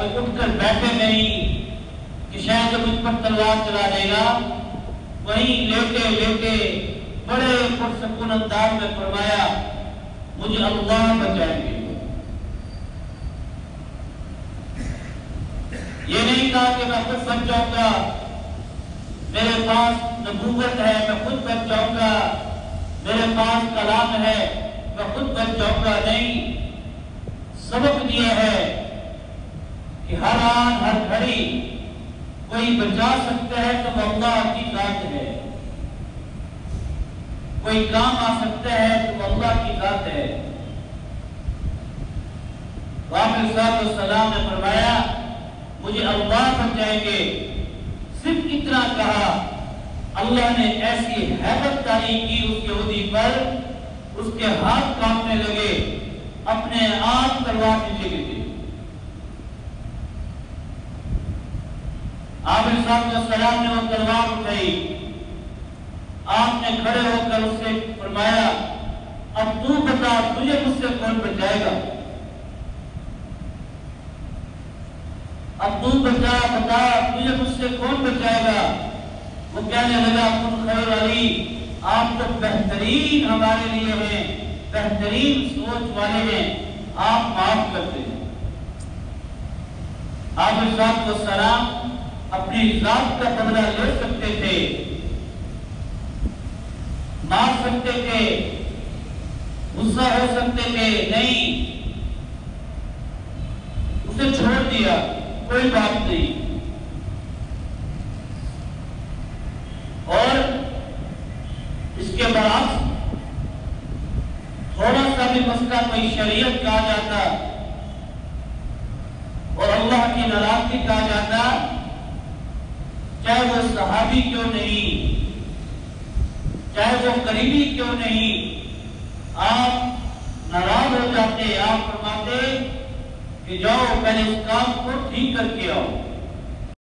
कि उठकर बैठे नहीं कि शायद मुझ पर तलवार चला देगा। वहीं लेटे लेटे बड़े पुरसकून अंदाज में फरमाया, मुझे अल्लाह बचाएंगे। ये नहीं कहा कि मैं खुद बच जाऊंगा, मेरे पास नबूवत है, मैं खुद बच जाऊंगा, मेरे पास कलाम है, मैं खुद बच जाऊंगा। नहीं, सबक दिया है कि हर आन हर घड़ी कोई बचा सकता है तो अल्लाह की जात है, कोई काम आ सकता है तो अल्लाह की जात है। वाक़ई सलाम ने फरमाया, मुझे अल्लाह बचाएंगे। सिर्फ इतना कहा, अल्लाह ने ऐसी हैबत तारी की उस यहूदी पर, उसके हाथ कांपने लगे, अपने आप तलवार नीचे गिर गई। आप सलाम ने वो तलवार उठाई, आपने खड़े होकर उससे फरमाया, अब तू बता, तुझे मुझसे कौन बचाएगा? अब तू बता, तुझे मुझसे कौन बचाएगा? वो कहने लगा, कुन खैर अली, आप तो बेहतरीन हमारे लिए हैं, बेहतरीन सोच वाले हैं, आप माफ करते हैं। आप सलाम अपनी जात का बदला ले सकते थे, मार सकते थे, गुस्सा हो सकते थे, नहीं, उसे छोड़ दिया, कोई बात नहीं। और इसके बाद थोड़ा सा भी मसला कोई शरीयत कहा जाता और अल्लाह की नाराजगी कहा जाता, चाहे वो सहाबी क्यों नहीं, चाहे वो करीबी क्यों नहीं, आप नाराज हो जाते। आप फरमाते कि जाओ पहले उस काम को ठीक करके आओ।